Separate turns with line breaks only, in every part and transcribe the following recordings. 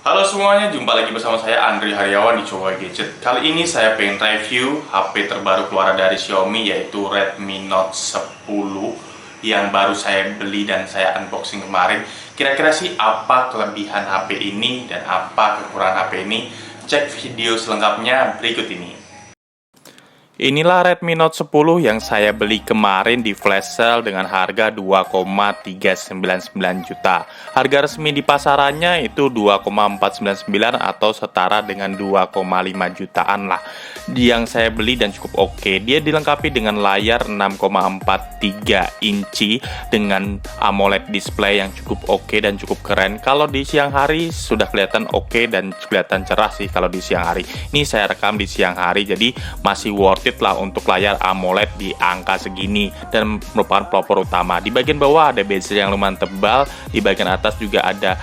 Halo semuanya, jumpa lagi bersama saya Andri Haryawan di Coba Gadget. Kali ini saya pengen review HP terbaru keluar dari Xiaomi, yaitu Redmi Note 10 yang baru saya beli dan saya unboxing kemarin. Kira-kira sih apa kelebihan HP ini dan apa kekurangan HP ini? Cek video selengkapnya berikut ini. Inilah Redmi Note 10 yang saya beli kemarin di flash sale dengan harga 2,399 juta. Harga resmi di pasarannya itu 2,499 atau setara dengan 2,5 jutaan lah. Yang saya beli dan cukup oke. Dia dilengkapi dengan layar 6,43 inci dengan AMOLED display yang cukup oke dan cukup keren. Kalau di siang hari sudah kelihatan oke dan kelihatan cerah sih kalau di siang hari. Ini saya rekam di siang hari, jadi masih worth lah untuk layar AMOLED di angka segini dan merupakan pelopor utama. Di bagian bawah ada bezel yang lumayan tebal, di bagian atas juga ada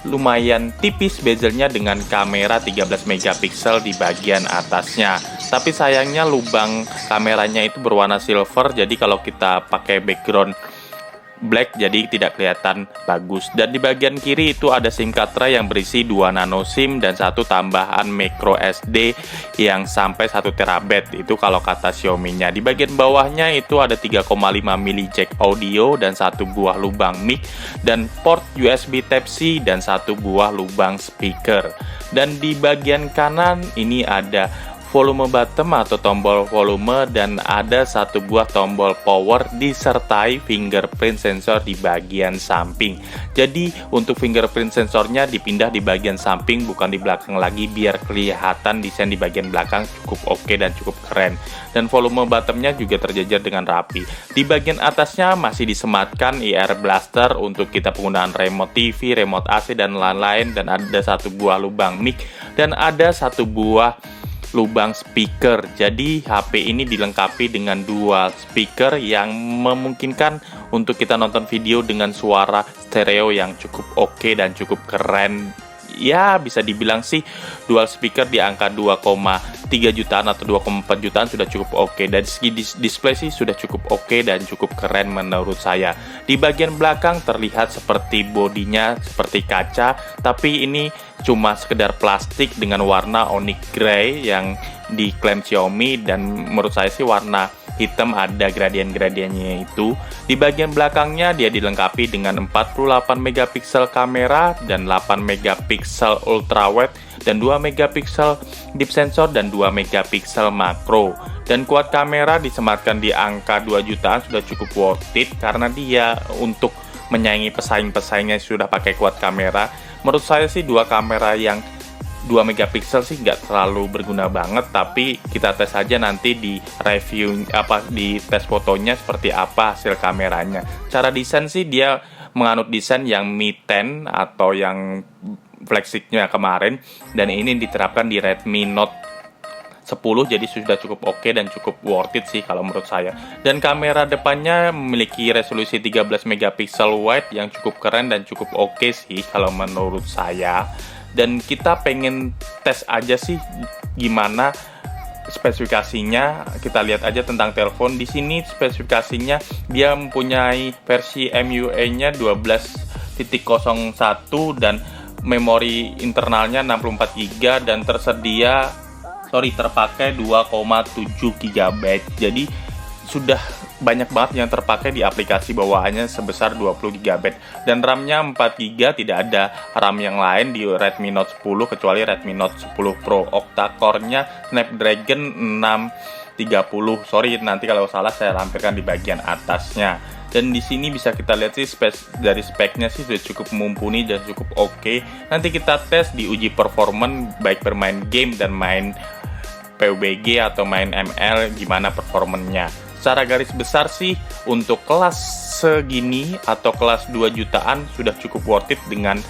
lumayan tipis bezelnya dengan kamera 13 megapiksel di bagian atasnya. Tapi sayangnya lubang kameranya itu berwarna silver, jadi kalau kita pakai background black jadi tidak kelihatan bagus. Dan di bagian kiri itu ada SIM card tray yang berisi 2 nano SIM dan satu tambahan micro SD yang sampai 1 TB, itu kalau kata Xiaomi-nya. Di bagian bawahnya itu ada 3,5 mili jack audio dan satu buah lubang mic dan port USB Type-C dan satu buah lubang speaker. Dan di bagian kanan ini ada volume button atau tombol volume dan ada satu buah tombol power disertai fingerprint sensor di bagian samping. Jadi untuk fingerprint sensornya dipindah di bagian samping, bukan di belakang lagi, biar kelihatan desain di bagian belakang cukup oke dan cukup keren. Dan volume buttonnya juga terjajar dengan rapi. Di bagian atasnya masih disematkan IR blaster untuk kita penggunaan remote TV, remote AC dan lain-lain, dan ada satu buah lubang mic dan ada satu buah lubang speaker. Jadi HP ini dilengkapi dengan dual speaker yang memungkinkan untuk kita nonton video dengan suara stereo yang cukup oke dan cukup keren. Ya, bisa dibilang sih dual speaker di angka 2,3 jutaan atau 2,4 jutaan sudah cukup oke. Dari segi display sih sudah cukup oke dan cukup keren menurut saya. Di bagian belakang terlihat seperti bodinya seperti kaca, tapi ini cuma sekedar plastik dengan warna onyx gray yang diklaim Xiaomi, dan menurut saya sih warna hitam ada gradien-gradiennya itu. Di bagian belakangnya dia dilengkapi dengan 48 megapiksel kamera dan 8 megapiksel ultrawide dan 2 megapiksel deep sensor dan 2 megapiksel makro. Dan kuat kamera disematkan di angka 2 jutaan sudah cukup worth it karena dia untuk menyaingi pesaing-pesaingnya sudah pakai kuat kamera. Menurut saya sih dua kamera yang 2 megapiksel sih nggak terlalu berguna banget, tapi kita tes aja nanti di review di tes fotonya seperti apa hasil kameranya. Cara desain sih dia menganut desain yang Mi 10 atau yang flagshipnya kemarin, dan ini diterapkan di Redmi Note 10, jadi sudah cukup oke dan cukup worth it sih kalau menurut saya. Dan kamera depannya memiliki resolusi 13 megapiksel wide yang cukup keren dan cukup oke sih kalau menurut saya. Dan kita pengen tes aja sih gimana spesifikasinya. Kita lihat aja tentang telepon. Di sini spesifikasinya dia mempunyai versi MIUI-nya 12.01 dan memori internalnya 64 GB dan terpakai 2,7 GB. Jadi sudah banyak banget yang terpakai di aplikasi bawaannya sebesar 20 GB. Dan RAM-nya 4 GB, tidak ada RAM yang lain di Redmi Note 10 kecuali Redmi Note 10 Pro. Octa-core-nya Snapdragon 630. Nanti kalau salah saya lampirkan di bagian atasnya. Dan di sini bisa kita lihat sih dari speknya sih sudah cukup mumpuni dan cukup oke. Nanti kita tes di uji performance baik bermain game dan main PUBG atau main ML gimana performanya. Secara garis besar sih untuk kelas segini atau kelas 2 jutaan sudah cukup worth it dengan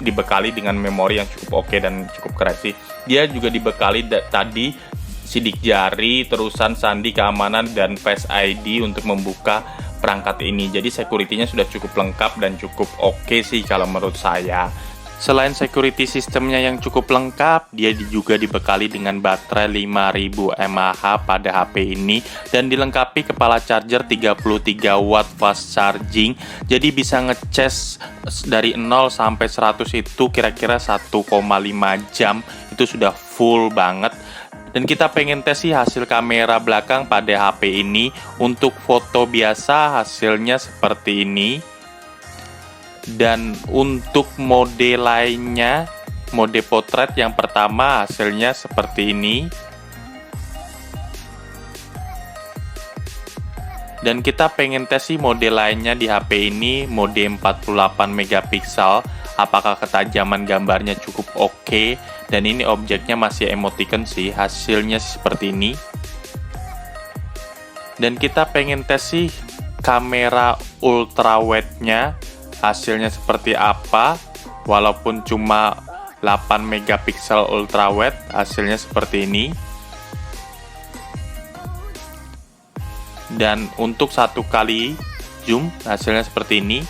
dibekali dengan memori yang cukup oke dan cukup keren sih. Dia juga dibekali tadi sidik jari, terusan sandi keamanan dan Face ID untuk membuka perangkat ini. Jadi security-nya sudah cukup lengkap dan cukup oke sih kalau menurut saya. Selain security sistemnya yang cukup lengkap, dia juga dibekali dengan baterai 5000 mAh pada HP ini dan dilengkapi kepala charger 33 watt fast charging. Jadi bisa ngecas dari 0 sampai 100 itu kira-kira 1,5 jam. Itu sudah full banget. Dan kita pengen tes sih hasil kamera belakang pada HP ini. Untuk foto biasa hasilnya seperti ini. Dan untuk mode lainnya, mode potret yang pertama hasilnya seperti ini. Dan kita pengen tes sih mode lainnya di HP ini, mode 48 megapiksel. Apakah ketajaman gambarnya cukup oke? Dan ini objeknya masih emoticon sih, hasilnya seperti ini. Dan kita pengen tes sih kamera ultrawide-nya. Hasilnya seperti apa, walaupun cuma 8 megapiksel ultrawide, hasilnya seperti ini. Dan untuk 1 kali zoom, hasilnya seperti ini.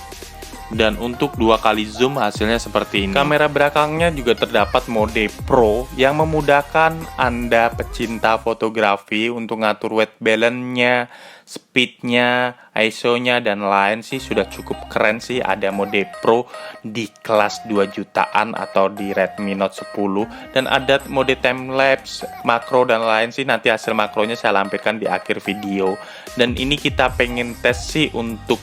Dan untuk 2 kali zoom, hasilnya seperti ini. Kamera belakangnya juga terdapat mode Pro yang memudahkan Anda pecinta fotografi untuk ngatur white balance-nya, speed-nya, ISO-nya, dan lain sih sudah cukup keren sih. Ada mode Pro di kelas 2 jutaan atau di Redmi Note 10. Dan ada mode time-lapse, makro, dan lain sih. Nanti hasil makronya saya lampirkan di akhir video. Dan ini kita pengen tes sih untuk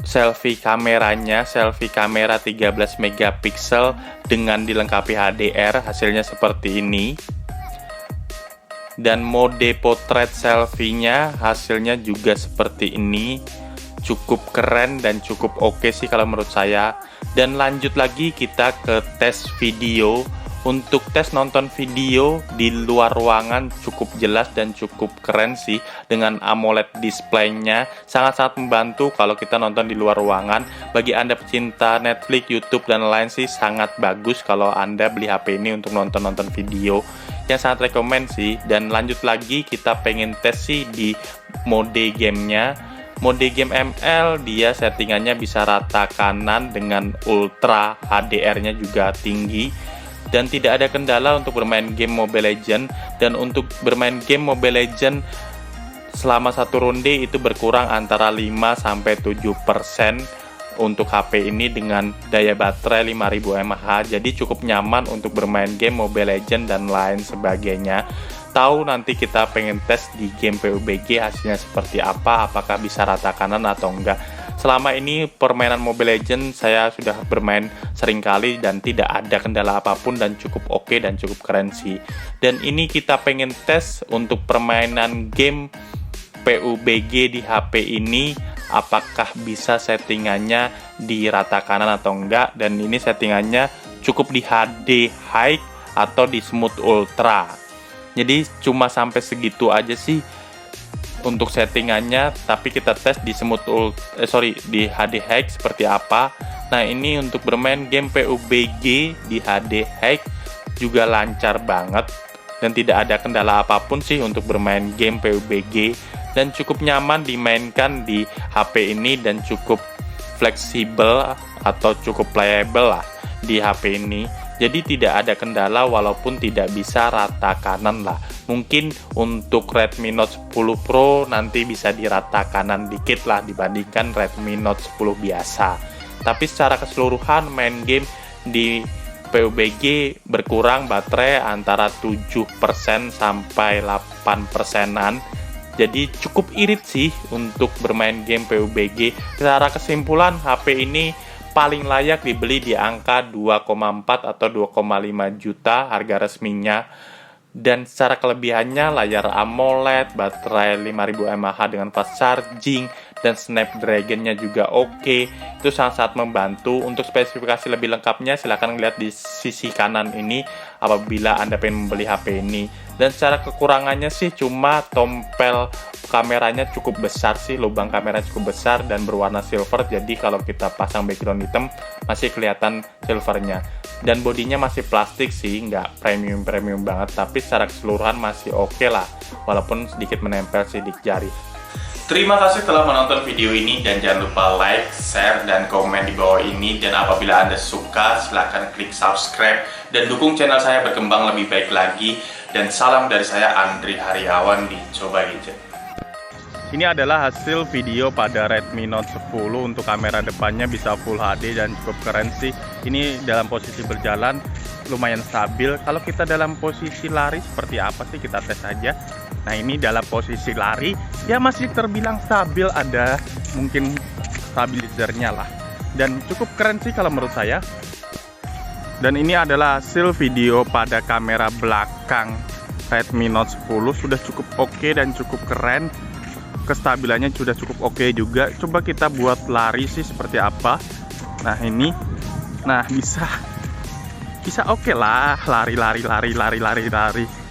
selfie kameranya, selfie kamera 13 megapiksel dengan dilengkapi HDR, hasilnya seperti ini. Dan mode potret selfie-nya hasilnya juga seperti ini. Cukup keren dan cukup oke sih kalau menurut saya. Dan lanjut lagi kita ke tes video. Untuk tes nonton video di luar ruangan cukup jelas dan cukup keren sih. Dengan AMOLED display-nya sangat-sangat membantu kalau kita nonton di luar ruangan. Bagi Anda pecinta Netflix, YouTube, dan lain sih sangat bagus kalau Anda beli HP ini untuk nonton-nonton video. Yang sangat rekomen sih. Dan lanjut lagi kita pengen tes sih di mode gamenya. Mode game ML dia settingannya bisa rata kanan dengan ultra, HDR-nya juga tinggi. Dan tidak ada kendala untuk bermain game Mobile Legends. Dan untuk bermain game Mobile Legends selama satu ronde itu berkurang antara 5-7% untuk HP ini dengan daya baterai 5000 mAh. Jadi cukup nyaman untuk bermain game Mobile Legends dan lain sebagainya. Tahu nanti kita pengen tes di game PUBG hasilnya seperti apa, apakah bisa rata kanan atau enggak. Selama ini permainan Mobile Legends saya sudah bermain sering kali dan tidak ada kendala apapun dan cukup oke dan cukup keren sih. Dan ini kita pengen tes untuk permainan game PUBG di HP ini, apakah bisa settingannya di rata kanan atau enggak. Dan ini settingannya cukup di HD High atau di Smooth Ultra. Jadi cuma sampai segitu aja sih untuk settingannya, tapi kita tes di di HD High seperti apa. Nah, ini untuk bermain game PUBG di HD High juga lancar banget dan tidak ada kendala apapun sih untuk bermain game PUBG, dan cukup nyaman dimainkan di HP ini dan cukup fleksibel atau cukup playable lah di HP ini. Jadi tidak ada kendala walaupun tidak bisa rata kanan lah. Mungkin untuk Redmi Note 10 Pro nanti bisa dirata kanan dikit lah dibandingkan Redmi Note 10 biasa. Tapi secara keseluruhan main game di PUBG berkurang baterai antara 7% sampai 8%-an. Jadi cukup irit sih untuk bermain game PUBG. Secara kesimpulan HP ini paling layak dibeli di angka 2,4 atau 2,5 juta harga resminya. Dan secara kelebihannya layar AMOLED, baterai 5000 mAh dengan fast charging, dan Snapdragon-nya juga oke. Itu sangat-sangat membantu. Untuk spesifikasi lebih lengkapnya silahkan lihat di sisi kanan ini apabila Anda pengen membeli HP ini. Dan secara kekurangannya sih cuma tompel kameranya cukup besar sih, lubang kamera cukup besar dan berwarna silver. Jadi kalau kita pasang background hitam masih kelihatan silvernya. Dan bodinya masih plastik sih, nggak premium banget, tapi secara keseluruhan masih oke lah, walaupun sedikit menempel sih di jari. Terima kasih telah menonton video ini dan jangan lupa like, share, dan komen di bawah ini. Dan apabila Anda suka, silahkan klik subscribe dan dukung channel saya berkembang lebih baik lagi. Dan salam dari saya, Andri Haryawan di Coba Gadget. Ini adalah hasil video pada Redmi Note 10. Untuk kamera depannya bisa Full HD dan cukup keren sih. Ini dalam posisi berjalan lumayan stabil. Kalau kita dalam posisi lari seperti apa sih, kita tes aja. Nah, ini dalam posisi lari ya masih terbilang stabil, ada mungkin stabilizernya lah, dan cukup keren sih kalau menurut saya. Dan ini adalah hasil video pada kamera belakang Redmi Note 10, sudah cukup oke dan cukup keren. Kestabilannya sudah cukup oke juga. Coba kita buat lari sih seperti apa. Nah, ini nah bisa oke lah, lari.